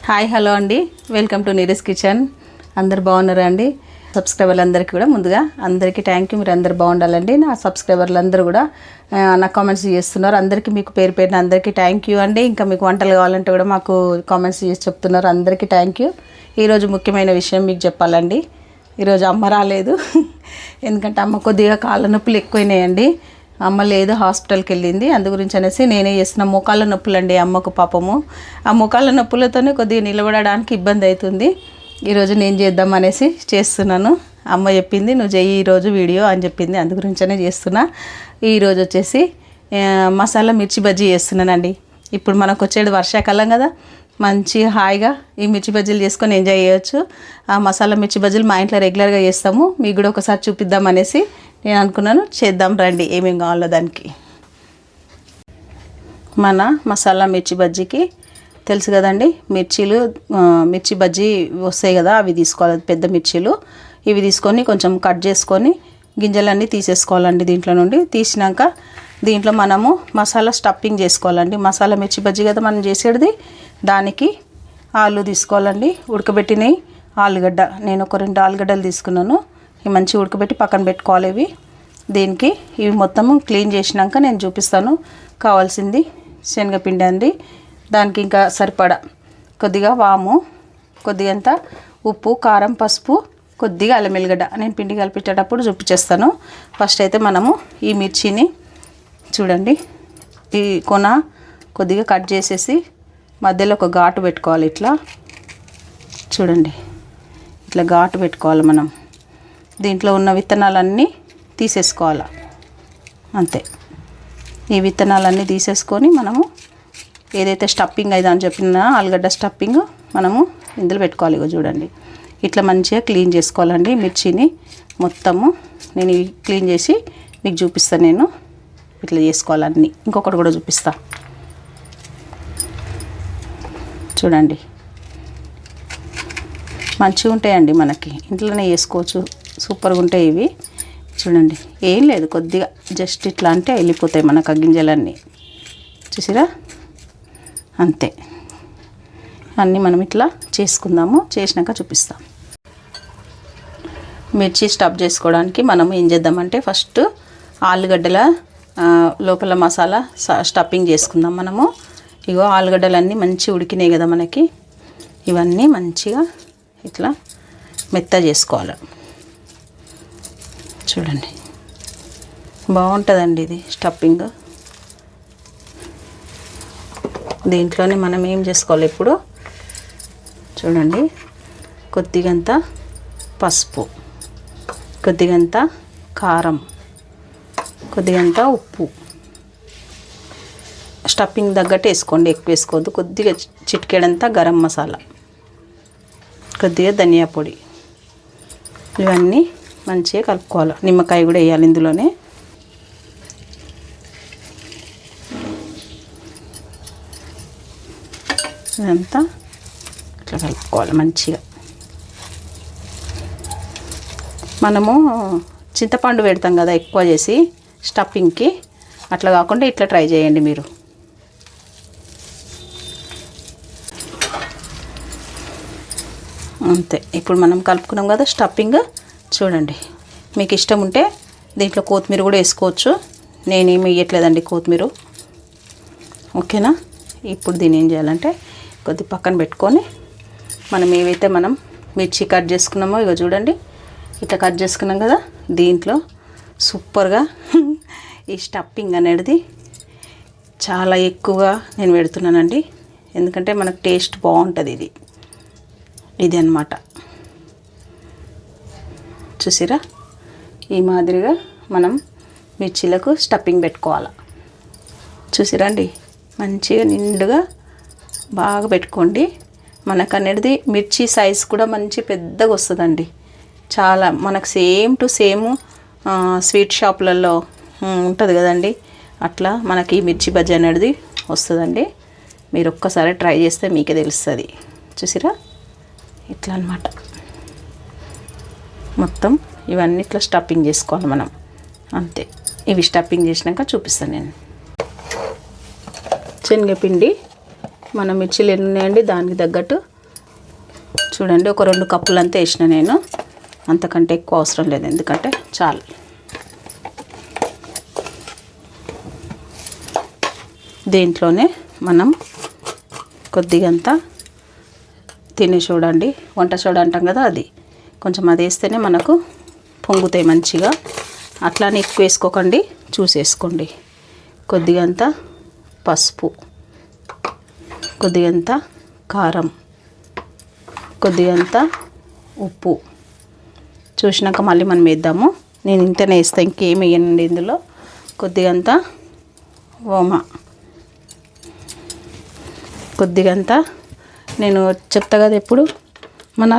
Hi hello అండి, welcome to Neeraj kitchen. అందరు బాగున్నారా అండి? సబ్స్క్రైబర్లు అందరికీ కూడా ముందుగా అందరికీ థ్యాంక్ యూ. మీరు అందరు బాగుండాలండి. నా సబ్స్క్రైబర్లు అందరూ కూడా నాకు కామెంట్స్ చేస్తున్నారు. అందరికీ మీకు పేరు పేరున అందరికీ థ్యాంక్ యూ అండి. ఇంకా మీకు వంటలు కావాలంటే కూడా మాకు కామెంట్స్ చేసి చెప్తున్నారు. అందరికీ థ్యాంక్ యూ. ఈరోజు ముఖ్యమైన విషయం మీకు చెప్పాలండి. ఈరోజు అమ్మ రాలేదు, ఎందుకంటే అమ్మ కొద్దిగా కాళ్ళ నొప్పులు ఎక్కువైనాయండి. అమ్మ లేదు, హాస్పిటల్కి వెళ్ళింది. అందు గురించి అనేసి నేనే చేసిన. మోకాళ్ళ నొప్పులు అండి అమ్మకు. పాపము ఆ మోకాళ్ళ నొప్పులతోనే కొద్దిగా నిలబడడానికి ఇబ్బంది అవుతుంది. ఈరోజు నేను చేద్దాం అనేసి చేస్తున్నాను. అమ్మ చెప్పింది నువ్వు చెయ్యి ఈరోజు వీడియో అని చెప్పింది, అందు గురించనే చేస్తున్నా. ఈరోజు వచ్చేసి మసాలా మిర్చి బజ్జీ చేస్తున్నానండి. ఇప్పుడు మనకు వచ్చేది వర్షాకాలం కదా, మంచి హాయిగా ఈ మిర్చి బజ్జీలు చేసుకొని ఎంజాయ్ చేయొచ్చు. ఆ మసాలా మిర్చి బజ్జీలు మా ఇంట్లో రెగ్యులర్గా చేస్తాము. మీకు కూడా ఒకసారి చూపిద్దాం అనేసి నేను అనుకున్నాను. చేద్దాం రండి. ఏమేమి కావాలో దానికి. మన మసాలా మిర్చి బజ్జీకి తెలుసు కదండి, మిర్చి బజ్జీ వస్తాయి కదా, అవి తీసుకోవాలి. పెద్ద మిర్చీలు ఇవి తీసుకొని కొంచెం కట్ చేసుకొని గింజలన్నీ తీసేసుకోవాలండి. దీంట్లో నుండి తీసినాక దీంట్లో మనము మసాలా స్టఫింగ్ చేసుకోవాలండి. మసాలా మిర్చి బజ్జీ కదా మనం చేసేది. దానికి ఆలు తీసుకోవాలండి, ఉడకబెట్టినవి. ఆలుగడ్డ నేను ఒక 2 ఆలుగడ్డలు తీసుకున్నాను. ఇవి మంచిగా ఉడకబెట్టి పక్కన పెట్టుకోవాలి. దీనికి ఇవి మొత్తము క్లీన్ చేసినాక నేను చూపిస్తాను. కావాల్సింది శనగపిండి అండి. దానికి ఇంకా సరిపడా కొద్దిగా వాము, కొద్దిగంత ఉప్పు, కారం, పసుపు, కొద్దిగా అల్లం వెల్లిగడ్డ. నేను పిండి కలిపేటప్పుడు చూపించేస్తాను. ఫస్ట్ అయితే మనము ఈ మిర్చిని చూడండి, ఈ కొన కొద్దిగా కట్ చేసేసి మధ్యలో ఒక ఘాటు పెట్టుకోవాలి. ఇట్లా చూడండి, ఇట్లా ఘాటు పెట్టుకోవాలి. మనం దీంట్లో ఉన్న విత్తనాలన్నీ తీసేసుకోవాలి. అంతే. ఈ విత్తనాలన్నీ తీసేసుకొని మనము ఏదైతే స్టఫింగ్ అయిదా అని చెప్పిన ఆలుగడ్డ స్టఫింగ్ మనము ఇందులో పెట్టుకోవాలి. ఇగో చూడండి, ఇట్లా మంచిగా క్లీన్ చేసుకోవాలండి మిర్చిని మొత్తము. నేను ఇవి క్లీన్ చేసి మీకు చూపిస్తాను. నేను ఇట్లా చేసుకోవాలన్నీ. ఇంకొకటి కూడా చూపిస్తా చూడండి. మంచిగా ఉంటాయండి, మనకి ఇంట్లోనే చేసుకోవచ్చు. సూపర్గా ఉంటాయి ఇవి. చూడండి, ఏం లేదు, కొద్దిగా జస్ట్ ఇట్లా అంటే వెళ్ళిపోతాయి మనకు ఆ గింజలన్నీ. చూసిరా, అంతే. అన్నీ మనం ఇట్లా చేసుకుందాము. చేసినాక చూపిస్తాం. మిర్చి స్టఫ్ చేసుకోవడానికి మనం ఏం చేద్దామంటే ఫస్ట్ ఆలుగడ్డల లోపల మసాలా స్టఫింగ్ చేసుకుందాం మనము. ఇగో ఆలుగడ్డలన్నీ మంచిగా ఉడికినాయి కదా మనకి. ఇవన్నీ మంచిగా ఇట్లా మెత్త చేసుకోవాలి. చూడండి, బాగుంటుందండి ఇది స్టఫింగ్. దీంట్లోనే మనం ఏం చేసుకోవాలి ఇప్పుడు చూడండి, కొద్దిగంత పసుపు, కొద్దిగంత కారం, కొద్దిగంత ఉప్పు. స్టఫింగ్ తగ్గట్టు వేసుకోండి, ఎక్కువ వేసుకోవద్దు. కొద్దిగా చిటికెడంతా గరం మసాలా, కొద్దిగా ధనియా పొడి. ఇవన్నీ మంచిగా కలుపుకోవాలి. నిమ్మకాయ కూడా వేయాలి ఇందులోనే. ఇదంతా ఇట్లా కలుపుకోవాలి మంచిగా. మనము చింతపండు పెడతాం కదా ఎక్కువ చేసి స్టఫింగ్కి, అట్లా కాకుండా ఇట్లా ట్రై చేయండి మీరు. అంతే. ఇప్పుడు మనం కలుపుకున్నాం కదా స్టఫింగ్. చూడండి, మీకు ఇష్టం ఉంటే దీంట్లో కొత్తిమీర కూడా వేసుకోవచ్చు. నేనేమి వేయట్లేదండి కొత్తిమీర. ఓకేనా? ఇప్పుడు దీన్ని ఏం చేయాలంటే కొద్ది పక్కన పెట్టుకొని మనం ఏవైతే మనం మిర్చి కట్ చేసుకున్నామో ఇగో చూడండి, ఇట్లా కట్ చేసుకున్నాం కదా, దీంట్లో సూపర్గా ఈ స్టఫింగ్ అనేది చాలా ఎక్కువగా నేను పెడుతున్నానండి. ఎందుకంటే మనకు టేస్ట్ బాగుంటుంది. ఇది అన్నమాట. చూసిరా, ఈ మాదిరిగా మనం మిర్చీలకు స్టఫింగ్ పెట్టుకోవాలి. చూసిరండి, మంచిగా నిండుగా బాగా పెట్టుకోండి. మనకు అనేది మిర్చి సైజ్ కూడా మంచి పెద్దగా వస్తుందండి. చాలా మనకు సేమ్ టు సేమ్ స్వీట్ షాపులలో ఉంటుంది కదండి, అట్లా మనకి ఈ మిర్చి బజ్జీ అనేది వస్తుందండి. మీరు ఒక్కసారి ట్రై చేస్తే మీకే తెలుస్తుంది. చూసిరా, ఇట్లా అన్నమాట. మొత్తం ఇవన్నీ ఇట్లా స్టఫింగ్ చేసుకోవాలి మనం. అంతే. ఇవి స్టఫింగ్ చేసినాక చూపిస్తాను నేను. శనగపిండి మన మిర్చిలు ఎన్ని ఉన్నాయండి దానికి తగ్గట్టు చూడండి ఒక 2 కప్పులు అంతా వేసిన నేను, అంతకంటే ఎక్కువ అవసరం లేదు ఎందుకంటే చాలు. దీంట్లోనే మనం కొద్దిగంత తినే చూడండి, వంట సోడా అంటాం కదా, అది కొంచెం అది వేస్తేనే మనకు పొంగుతాయి మంచిగా. అట్లానే ఎక్కువ వేసుకోకండి, చూసేసుకోండి. కొద్దిగంత పసుపు, కొద్దిగంత కారం, కొద్దిగంత ఉప్పు చూసినాక మళ్ళీ మనం వేద్దాము. నేను ఇంతనే వేస్తా, ఇంకేం వేయనండి ఇందులో. కొద్దిగంత ఓమ, కొద్దిగంత నేను చెప్తా కదా ఎప్పుడు మన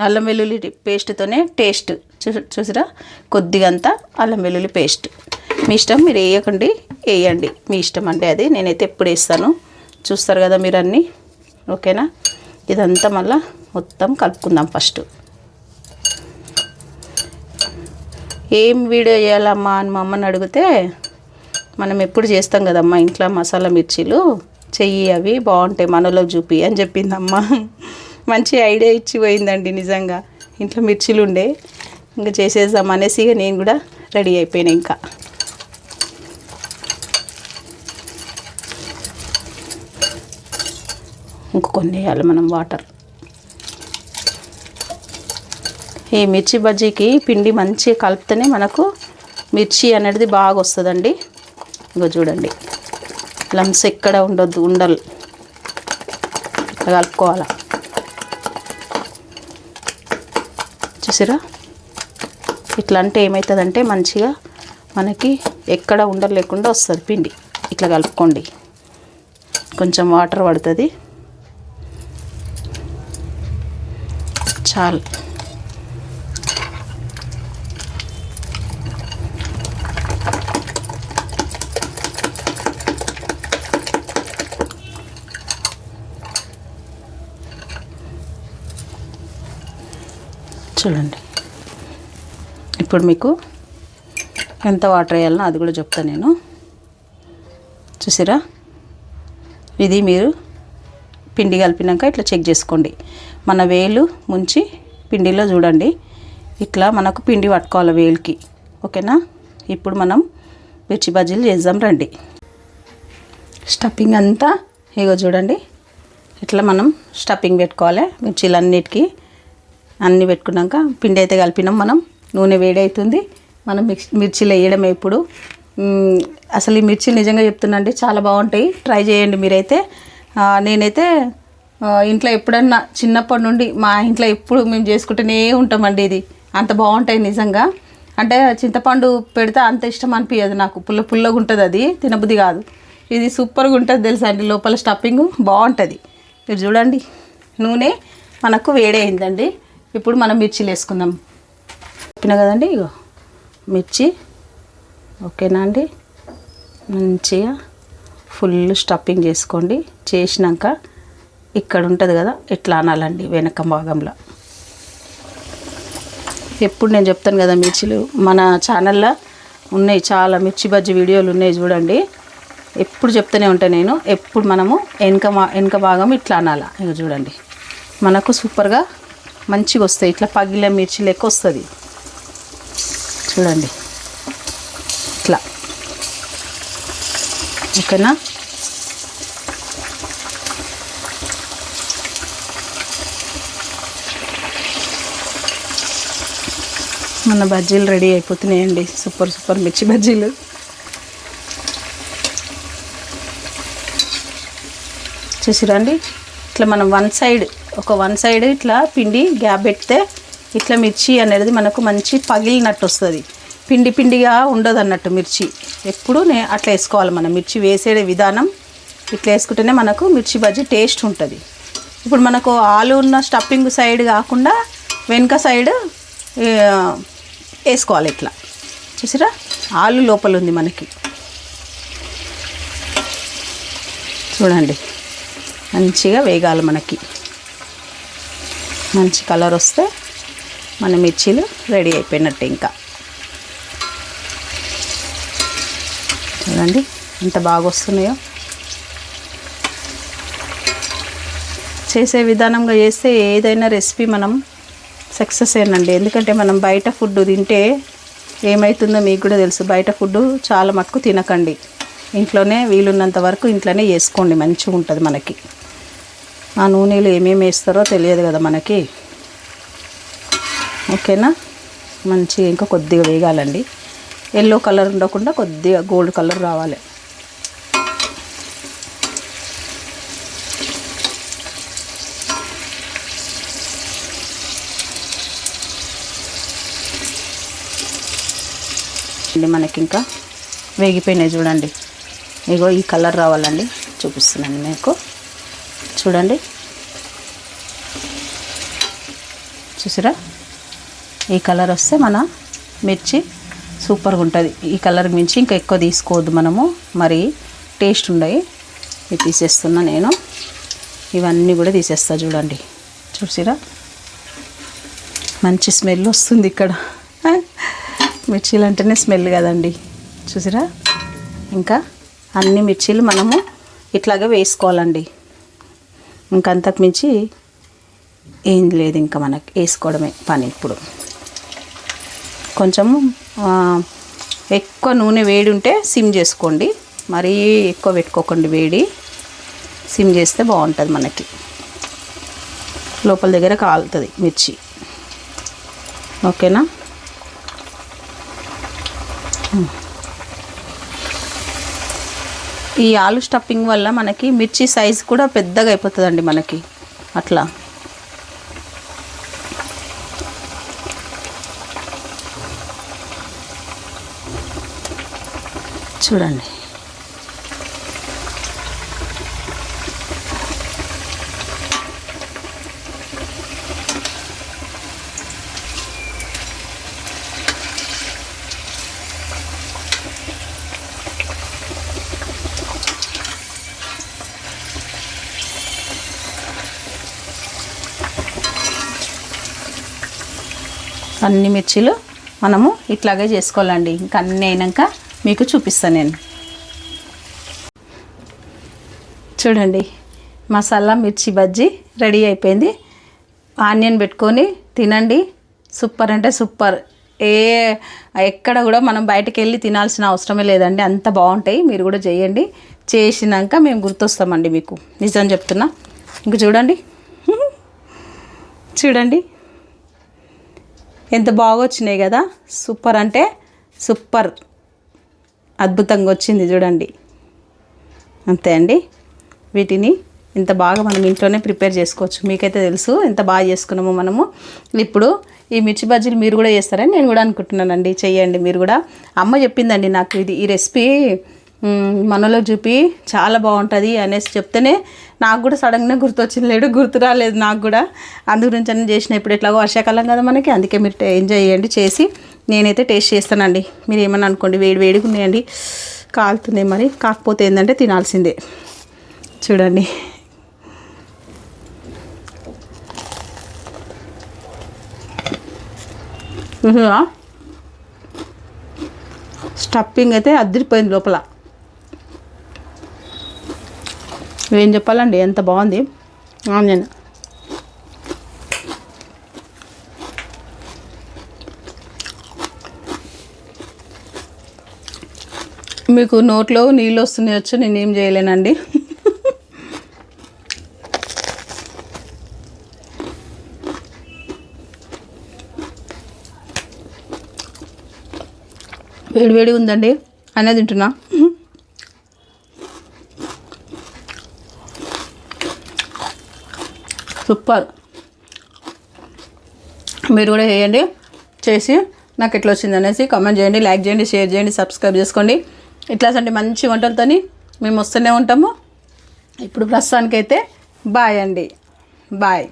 అల్లం వెల్లుల్లి పేస్ట్తోనే టేస్ట్ చూసిరా. కొద్దిగంత అల్లం వెల్లుల్లి పేస్ట్, మీ ఇష్టం, మీరు వేయకండి వేయండి, మీ ఇష్టం అంటే అది. నేనైతే ఎప్పుడు వేస్తాను, చూస్తారు కదా మీరు అన్నీ. ఓకేనా, ఇదంతా మళ్ళీ మొత్తం కలుపుకుందాం. ఫస్ట్ ఏం వీడియో చేయాలమ్మా అని మా అమ్మని అడిగితే, మనం ఎప్పుడు చేస్తాం కదమ్మా ఇంట్లో మసాలా మిర్చీలు, చెయ్యి అవి బాగుంటాయి మనలో చూపి అని చెప్పిందమ్మ. మంచి ఐడియా ఇచ్చి పోయిందండి నిజంగా. ఇంట్లో మిర్చీలు ఉండే, ఇంకా చేసేద్దాం అనేసి ఇక నేను కూడా రెడీ అయిపోయినా. ఇంకా కొన్ని వేయాలి మనం వాటర్. ఈ మిర్చి బజ్జీకి పిండి మంచిగా కలిపితేనే మనకు మిర్చి అనేది బాగా వస్తుందండి. ఇంకో చూడండి, లంప్స్ ఎక్కడ ఉండొద్దు, ఉండలు ఇట్లా కలుపుకోవాలా. చూసారా, ఇట్లా అంటే ఏమవుతుందంటే మంచిగా మనకి ఎక్కడ ఉండలు లేకుండా వస్తుంది పిండి. ఇట్లా కలుపుకోండి, కొంచెం వాటర్ పడుతుంది చాలు. చూడండి, ఇప్పుడు మీకు ఎంత వాటర్ వేయాలనో అది కూడా చెప్తాను నేను. చూసారా, ఇది మీరు పిండి కలిపినాక ఇట్లా చెక్ చేసుకోండి. మన వేలు ముంచి పిండిలో చూడండి, ఇట్లా మనకు పిండి పట్టుకోవాలి వేలుకి. ఓకేనా, ఇప్పుడు మనం మిర్చి బజ్జీలు చేద్దాం రండి. స్టఫింగ్ అంతా ఇగో చూడండి, ఇట్లా మనం స్టఫింగ్ పెట్టుకోవాలి మిర్చీలన్నిటికీ. అన్నీ పెట్టుకున్నాక పిండి అయితే కలిపినాం మనం. నూనె వేడవుతుంది, మనం మిర్చీలు వేయడమే ఇప్పుడు. అసలు ఈ మిర్చి నిజంగా చెప్తున్నా అండి, చాలా బాగుంటాయి, ట్రై చేయండి మీరైతే. నేనైతే ఇంట్లో ఎప్పుడన్నా చిన్నప్పటి నుండి మా ఇంట్లో ఎప్పుడు మేము చేసుకుంటూనే ఉంటామండి. ఇది అంత బాగుంటాయి నిజంగా. అంటే చింతపండు పెడితే అంత ఇష్టం అనిపించదు నాకు, పుల్లగా ఉంటుంది, అది తినబుద్ధి కాదు. ఇది సూపర్గా ఉంటుంది తెలుసా అండి, లోపల స్టఫింగ్ బాగుంటుంది. మీరు చూడండి, నూనె మనకు వేడైందండి. ఇప్పుడు మనం మిర్చీలు వేసుకుందాం. చెప్పినా కదండి, ఇగో మిర్చి. ఓకేనా అండి, మంచిగా ఫుల్ స్టఫింగ్ చేసుకోండి. చేసినాక ఇక్కడ ఉంటుంది కదా, ఇట్లా అనాలండి వెనక భాగంలో. ఎప్పుడు నేను చెప్తాను కదా, మిర్చీలు మన ఛానల్లో ఉన్నాయి, చాలా మిర్చి బజ్జీ వీడియోలు ఉన్నాయి చూడండి. ఎప్పుడు చెప్తూనే ఉంటాను నేను. ఎప్పుడు మనము వెనక భాగం ఇట్లా అనాలా. ఇక చూడండి, మనకు సూపర్గా మంచిగా వస్తాయి. ఇట్లా పగిలే మిర్చి లెక్క వస్తుంది చూడండి, ఇట్లా. ఓకేనా, మన బజ్జీలు రెడీ అయిపోతున్నాయండి. సూపర్ మిర్చి బజ్జీలు. చూసిరండి, ఇట్లా మనం వన్ సైడ్ ఇట్లా పిండి గ్యాప్ పెడితే ఇట్లా మిర్చి అనేది మనకు మంచి పగిలినట్టు వస్తుంది. పిండిగా ఉండదు అన్నట్టు మిర్చి. ఎప్పుడు అట్లా వేసుకోవాలి మనం. మిర్చి వేసే విధానం ఇట్లా వేసుకుంటేనే మనకు మిర్చి బజ్జీ టేస్ట్ ఉంటుంది. ఇప్పుడు మనకు ఆలు ఉన్న స్టఫింగ్ సైడ్ కాకుండా వెనుక సైడ్ వేసుకోవాలి ఇట్లా. చూసిరా, ఆలు లోపల ఉంది మనకి. చూడండి, మంచిగా వేగాలి మనకి. మంచి కలర్ వస్తే మన మిర్చీలు రెడీ అయిపోయినట్టే. ఇంకా చూడండి ఎంత బాగా వస్తున్నాయో. చేసే విధానంగా చేస్తే ఏదైనా రెసిపీ మనం సక్సెస్ అయ్యానండి. ఎందుకంటే మనం బయట ఫుడ్ తింటే ఏమవుతుందో మీకు కూడా తెలుసు. బయట ఫుడ్ చాలా మటుకు తినకండి. ఇంట్లోనే వీలున్నంత వరకు ఇంట్లోనే చేసుకోండి, మంచిగా ఉంటుంది మనకి. ఆ నూనెలు ఏమేమి వేస్తారో తెలియదు కదా మనకి. ఓకేనా, మంచిగా ఇంకా కొద్దిగా వేగాలండి. ఎల్లో కలర్ ఉండకుండా కొద్దిగా గోల్డ్ కలర్ రావాలి. మనకి ఇంకా వేగిపోయినాయి చూడండి. ఇగో ఈ కలర్ రావాలండి, చూపిస్తున్నాను మీకు. చూడండి, చూసారా? ఈ కలర్ వస్తే మన మిర్చి సూపర్గా ఉంటుంది. ఈ కలర్ మించి ఇంకా ఎక్కువ తీసుకోవద్దు మనము, మరి టేస్ట్ ఉండయి. ఇది తీసేస్తున్నా నేను. ఇవన్నీ కూడా తీసేస్తా చూడండి. చూసిరా, మంచి స్మెల్ వస్తుంది ఇక్కడ. మిర్చీలు అంటేనే స్మెల్ కదండి. చూసిరా, ఇంకా అన్ని మిర్చీలు మనము ఇట్లాగే వేసుకోవాలండి. ఇంకా అంతకు మించి ఏం లేదు, ఇంకా మనకి వేసుకోవడమే పని. ఇప్పుడు కొంచెము ఎక్కువ నూనె వేడి ఉంటే సిమ్ చేసుకోండి, మరీ ఎక్కువ పెట్టుకోకండి వేడి. సిమ్ చేస్తే బాగుంటుంది మనకి, లోపల దగ్గర కాలుతుంది మిర్చి. ఓకేనా? ఈ ఆలు స్టఫింగ్ వల్ల మనకి మిర్చి సైజ్ కూడా పెద్దగా అయిపోతుందండి మనకి. అట్లా చూడండి. అన్ని మిర్చీలు మనము ఇట్లాగే చేసుకోవాలండి. ఇంకా అన్నీ అయినాక మీకు చూపిస్తాను నేను. చూడండి, మసాలా మిర్చి బజ్జీ రెడీ అయిపోయింది. ఆనియన్ పెట్టుకొని తినండి, సూపర్ అంటే సూపర్. ఎక్కడ కూడా మనం బయటకు వెళ్ళి తినాల్సిన అవసరమే లేదండి, అంత బాగుంటాయి. మీరు కూడా చేయండి, చేసినాక మేము గుర్తొస్తామండి మీకు, నిజం చెప్తున్నా. ఇంక చూడండి, చూడండి ఎంత బాగా వచ్చినాయి కదా. సూపర్ అంటే సూపర్, అద్భుతంగా వచ్చింది చూడండి. అంతే అండి, వీటిని ఇంత బాగా మనం ఇంట్లోనే ప్రిపేర్ చేసుకోవచ్చు. మీకైతే తెలుసు ఎంత బాగా చేసుకున్నామో మనము. ఇప్పుడు ఈ మిర్చి బజ్జీలు మీరు కూడా చేస్తారని నేను కూడా అనుకుంటున్నానండి. చెయ్యండి మీరు కూడా. అమ్మ చెప్పిందండి నాకు ఈ రెసిపీ మనలో చూపి చాలా బాగుంటుంది అనేసి చెప్తేనే నాకు కూడా సడన్గా గుర్తొచ్చింది, గుర్తు రాలేదు నాకు కూడా. అందు గురించి అని చేసిన. ఇప్పుడు ఎట్లాగో వర్షాకాలం కదా మనకి, అందుకే మీరు ఎంజాయ్ చేయండి చేసి. నేనైతే టేస్ట్ చేస్తానండి, మీరు ఏమన్నా అనుకోండి. వేడిగా ఉన్నాయండి, కాలుతుంది మరి. కాకపోతే ఏంటంటే తినాల్సిందే. చూడండి, స్టఫింగ్ అయితే అదిరిపోయింది లోపల. ఏం చెప్పాలండి, ఎంత బాగుంది ఆనియన్. మీకు నోట్లో నీళ్ళు వస్తున్నాయి వచ్చు, నేనేం చేయలేనండి. వేడి ఉందండి, అనే తింటున్నా. సూపర్. మీరు కూడా చేయండి, చేసి నాకు ఎట్లా వచ్చింది అనేసి కామెంట్ చేయండి, లైక్ చేయండి, షేర్ చేయండి, సబ్స్క్రైబ్ చేసుకోండి. ఇట్లాంటి మంచి వంటలతోని మేము వస్తూనే ఉంటాము. ఇప్పుడు ప్రస్తుతానికైతే బాయ్ అండి, బాయ్.